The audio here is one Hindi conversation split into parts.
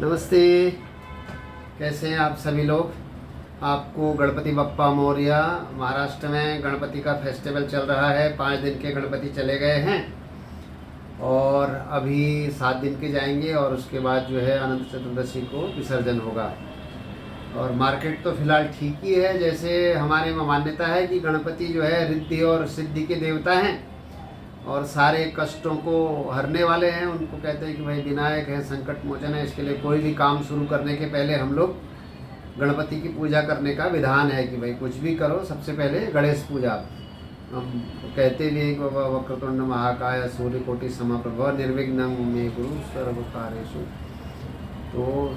नमस्ते। कैसे हैं आप सभी लोग। आपको गणपति बप्पा मोरया। महाराष्ट्र में गणपति का फेस्टिवल चल रहा है। 5 दिन के गणपति चले गए हैं और अभी 7 दिन के जाएंगे और उसके बाद जो है अनंत चतुर्दशी को विसर्जन होगा। और मार्केट तो फ़िलहाल ठीक ही है। जैसे हमारे में मान्यता है कि गणपति जो है रिद्धि और सिद्धि के देवता हैं और सारे कष्टों को हरने वाले हैं। उनको कहते हैं कि भाई विनायक है, संकट मोचन है। इसके लिए कोई भी काम शुरू करने के पहले हम लोग गणपति की पूजा करने का विधान है कि भाई कुछ भी करो सबसे पहले गणेश पूजा। हम कहते भी हैं कि बाबा वक्रतुंड महाकाय सूर्यकोटि समप्रभ निर्विघ्नं मे कुरु सर्वकार्येषु। तो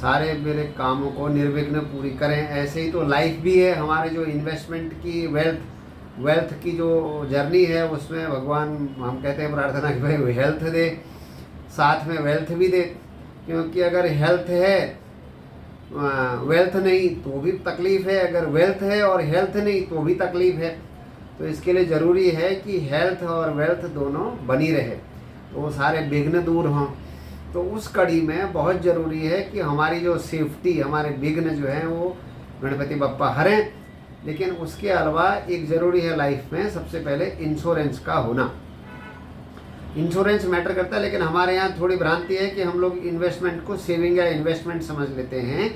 सारे मेरे कामों को निर्विघ्न पूरी करें। ऐसे ही तो लाइफ भी है। हमारे जो इन्वेस्टमेंट की वेल्थ की जो जर्नी है उसमें भगवान हम कहते हैं प्रार्थना कि भाई हेल्थ दे, साथ में वेल्थ भी दे। क्योंकि अगर हेल्थ है वेल्थ नहीं तो भी तकलीफ़ है, अगर वेल्थ है और हेल्थ नहीं तो भी तकलीफ़ है। तो इसके लिए ज़रूरी है कि हेल्थ और वेल्थ दोनों बनी रहे, तो वो सारे विघ्न दूर हों। तो उस कड़ी में बहुत ज़रूरी है कि हमारी जो सेफ्टी, हमारे विघ्न जो हैं वो गणपति बप्पा हरें। लेकिन उसके अलावा एक ज़रूरी है लाइफ में, सबसे पहले इंश्योरेंस का होना। इंश्योरेंस मैटर करता है। लेकिन हमारे यहाँ थोड़ी भ्रांति है कि हम लोग इन्वेस्टमेंट को सेविंग या इन्वेस्टमेंट समझ लेते हैं।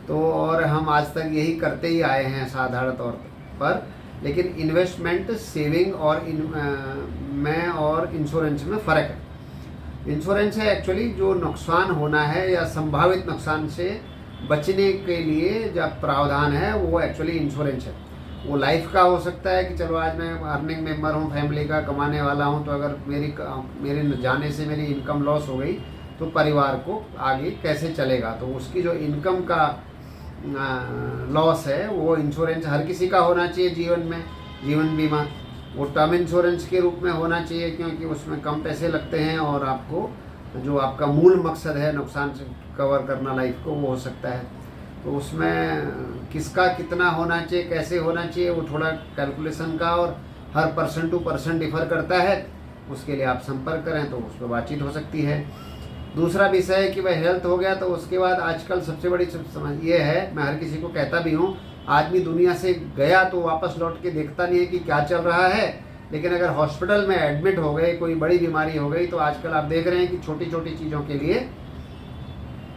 तो और हम आज तक यही करते ही आए हैं साधारण तौर पर। लेकिन इन्वेस्टमेंट, सेविंग और में और इंश्योरेंस में फ़र्क है। इंश्योरेंस है एक्चुअली जो नुकसान होना है या संभावित नुकसान से बचने के लिए जब प्रावधान है वो एक्चुअली इंश्योरेंस है। वो लाइफ का हो सकता है कि चलो आज मैं अर्निंग मेंबर हूँ, फैमिली का कमाने वाला हूँ, तो अगर मेरे जाने से मेरी इनकम लॉस हो गई तो परिवार को आगे कैसे चलेगा। तो उसकी जो इनकम का लॉस है वो इंश्योरेंस हर किसी का होना चाहिए जीवन में। जीवन बीमा वो टर्म इंश्योरेंस के रूप में होना चाहिए क्योंकि उसमें कम पैसे लगते हैं और आपको जो आपका मूल मकसद है नुकसान से कवर करना लाइफ को, वो हो सकता है। तो उसमें किसका कितना होना चाहिए, कैसे होना चाहिए, वो थोड़ा कैलकुलेशन का और हर पर्सन टू पर्सन डिफ़र करता है। उसके लिए आप संपर्क करें तो उस पर बातचीत हो सकती है। दूसरा विषय है कि भाई हेल्थ हो गया तो उसके बाद आजकल सबसे बड़ी समझ ये है, मैं हर किसी को कहता भी हूँ, आदमी दुनिया से गया तो वापस लौट के देखता नहीं है कि क्या चल रहा है। लेकिन अगर हॉस्पिटल में एडमिट हो गए, कोई बड़ी बीमारी हो गई, तो आजकल आप देख रहे हैं कि छोटी छोटी चीज़ों के लिए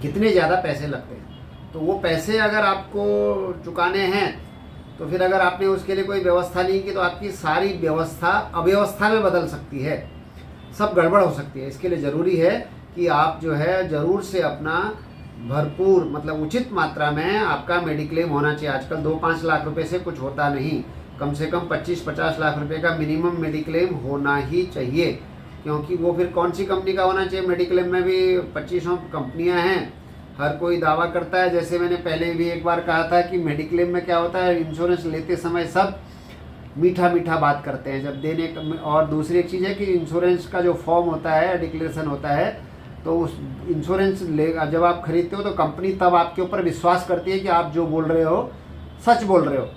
कितने ज़्यादा पैसे लगते हैं। तो वो पैसे अगर आपको चुकाने हैं तो फिर अगर आपने उसके लिए कोई व्यवस्था नहीं की तो आपकी सारी व्यवस्था अव्यवस्था में बदल सकती है, सब गड़बड़ हो सकती है। इसके लिए ज़रूरी है कि आप जो है ज़रूर से अपना भरपूर मतलब उचित मात्रा में आपका मेडिक्लेम होना चाहिए। आजकल 2-5 लाख रुपए से कुछ होता नहीं, कम से कम 25-50 लाख रुपए का मिनिमम मेडिक्लेम होना ही चाहिए। क्योंकि वो फिर कौन सी कंपनी का होना चाहिए, मेडिक्लेम में भी 2500 कंपनियां हैं, हर कोई दावा करता है। जैसे मैंने पहले भी एक बार कहा था कि मेडिक्लेम में क्या होता है, इंश्योरेंस लेते समय सब मीठा मीठा बात करते हैं जब देने। और दूसरी एक चीज़ है कि इंश्योरेंस का जो फॉर्म होता है, डिक्लेरेशन होता है, तो उस इंश्योरेंस जब आप खरीदते हो तो कंपनी तब आपके ऊपर विश्वास करती है कि आप जो बोल रहे हो सच बोल रहे हो।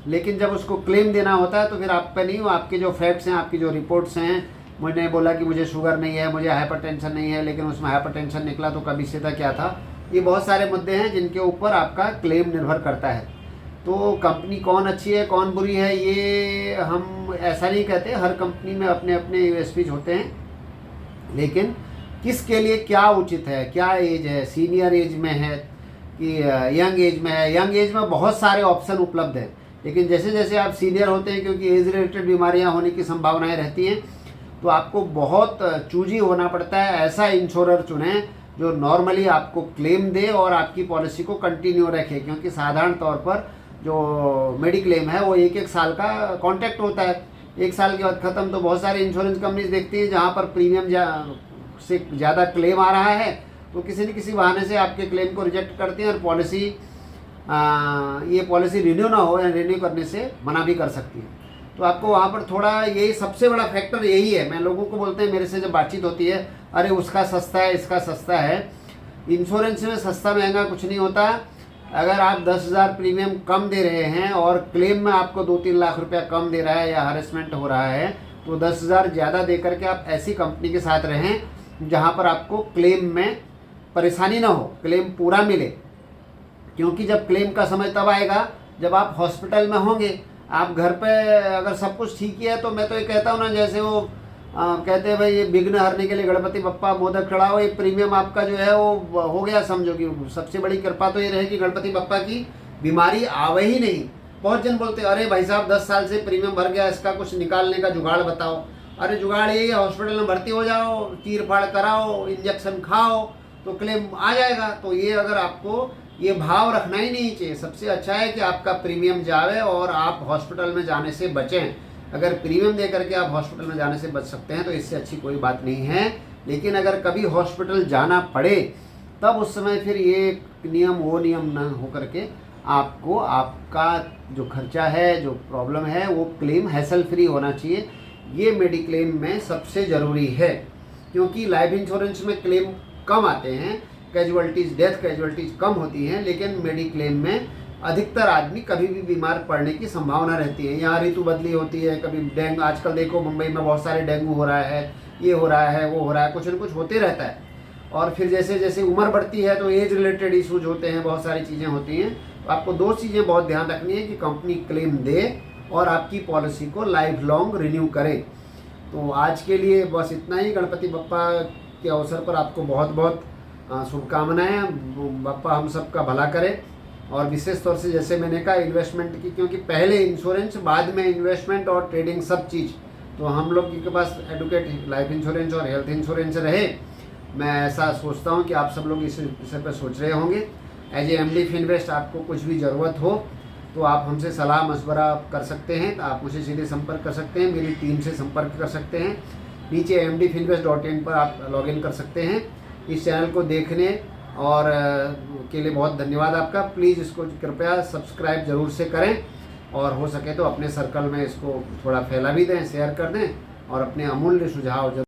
लेकिन जब उसको क्लेम देना होता है तो फिर आप पे नहीं, वो आपके जो फैक्ट्स हैं, आपकी जो रिपोर्ट्स हैं। मैंने बोला कि मुझे शुगर नहीं है, मुझे हाइपरटेंशन नहीं है, लेकिन उसमें हाइपरटेंशन निकला तो कभी से था क्या था। ये बहुत सारे मुद्दे हैं जिनके ऊपर आपका क्लेम निर्भर करता है। तो कंपनी कौन अच्छी है कौन बुरी है ये हम ऐसा नहीं कहते। हर कंपनी में अपने अपने यूएसपीज होते हैं। लेकिन किसके लिए क्या उचित है, क्या एज है, सीनियर एज में है कि यंग एज में है। यंग एज में बहुत सारे ऑप्शन उपलब्ध हैं, लेकिन जैसे जैसे आप सीनियर होते हैं, क्योंकि एज रिलेटेड बीमारियां होने की संभावनाएं रहती हैं, तो आपको बहुत चूजी होना पड़ता है। ऐसा इंश्योरर चुनें जो नॉर्मली आपको क्लेम दे और आपकी पॉलिसी को कंटिन्यू रखे। क्योंकि साधारण तौर पर जो मेडिक्लेम है वो 1-1 साल का कॉन्ट्रैक्ट होता है। 1 साल के बाद ख़त्म। तो बहुत सारी इंश्योरेंस कंपनीज देखती है जहाँ पर प्रीमियम से ज़्यादा क्लेम आ रहा है तो किसी न किसी बहाने से आपके क्लेम को रिजेक्ट करती हैं और पॉलिसी ये पॉलिसी रिन्यू ना हो या रिन्यू करने से मना भी कर सकती है। तो आपको वहाँ पर थोड़ा, यही सबसे बड़ा फैक्टर यही है। मैं लोगों को बोलते हैं, मेरे से जब बातचीत होती है, अरे उसका सस्ता है इसका सस्ता है। इंश्योरेंस में सस्ता महंगा कुछ नहीं होता। अगर आप 10,000 प्रीमियम कम दे रहे हैं और क्लेम में आपको 2-3 लाख रुपया कम दे रहा है या हरेसमेंट हो रहा है, तो 10,000 ज़्यादा दे करके आप ऐसी कंपनी के साथ रहें जहाँ पर आपको क्लेम में परेशानी ना हो, क्लेम पूरा मिले। क्योंकि जब क्लेम का समय तब आएगा जब आप हॉस्पिटल में होंगे। आप घर पे अगर सब कुछ ठीक ही है तो मैं तो ये कहता हूँ ना, जैसे वो कहते हैं भाई ये विघ्न हरने के लिए गणपति बप्पा मोदक चढ़ाओ, ये प्रीमियम आपका जो है वो हो गया। समझो कि सबसे बड़ी कृपा तो ये रहेगी गणपति बप्पा की, बीमारी आवे ही नहीं। बहुत जन बोलते अरे भाई साहब 10 साल से प्रीमियम भर गया, इसका कुछ निकालने का जुगाड़ बताओ। अरे जुगाड़ यही है, हॉस्पिटल में भर्ती हो जाओ, चीर फाड़ कराओ, इंजेक्शन खाओ तो क्लेम आ जाएगा। तो ये अगर आपको ये भाव रखना ही नहीं चाहिए। सबसे अच्छा है कि आपका प्रीमियम जावे और आप हॉस्पिटल में जाने से बचें। अगर प्रीमियम दे करके आप हॉस्पिटल में जाने से बच सकते हैं तो इससे अच्छी कोई बात नहीं है। लेकिन अगर कभी हॉस्पिटल जाना पड़े तब उस समय फिर ये नियम वो नियम ना हो करके आपको आपका जो खर्चा है, जो प्रॉब्लम है, वो क्लेम हैसल फ्री होना चाहिए। ये मेडिक्लेम में सबसे ज़रूरी है। क्योंकि लाइफ इंश्योरेंस में क्लेम कम आते हैं, कैजुअलिटीज़, डेथ कैजुअलिटीज़ कम होती हैं, लेकिन मेडिक्लेम में अधिकतर आदमी कभी भी बीमार पड़ने की संभावना रहती है। यहाँ ऋतु बदली होती है, कभी डेंगू, आजकल देखो मुंबई में बहुत सारे डेंगू हो रहा है, ये हो रहा है, वो हो रहा है, कुछ न कुछ होते रहता है। और फिर जैसे जैसे उम्र बढ़ती है तो एज रिलेटेड इशूज होते हैं, बहुत सारी चीज़ें होती हैं। तो आपको 2 चीज़ें बहुत ध्यान रखनी है कि कंपनी क्लेम दे और आपकी पॉलिसी को लाइफ लॉन्ग रिन्यू करे। तो आज के लिए बस इतना ही। गणपति बप्पा के अवसर पर आपको बहुत बहुत शुभकामनाएं। बप्पा हम सब का भला करे। और विशेष तौर से जैसे मैंने कहा इन्वेस्टमेंट की, क्योंकि पहले इंश्योरेंस बाद में इन्वेस्टमेंट और ट्रेडिंग सब चीज़, तो हम लोग के पास एडुकेट लाइफ इंश्योरेंस और हेल्थ इंश्योरेंस रहे। मैं ऐसा सोचता हूं कि आप सब लोग इस विषय पर सोच रहे होंगे। एज ए MD फिनवेस्ट आपको कुछ भी ज़रूरत हो तो आप हमसे सलाह मशवरा कर सकते हैं। तो आप मुझे सीधे संपर्क कर सकते हैं, मेरी टीम से संपर्क कर सकते हैं। नीचे mdfinvest.in पर आप लॉगिन कर सकते हैं। इस चैनल को देखने और के लिए बहुत धन्यवाद आपका। प्लीज़ इसको कृपया सब्सक्राइब ज़रूर से करें और हो सके तो अपने सर्कल में इसको थोड़ा फैला भी दें, शेयर कर दें और अपने अमूल्य सुझाव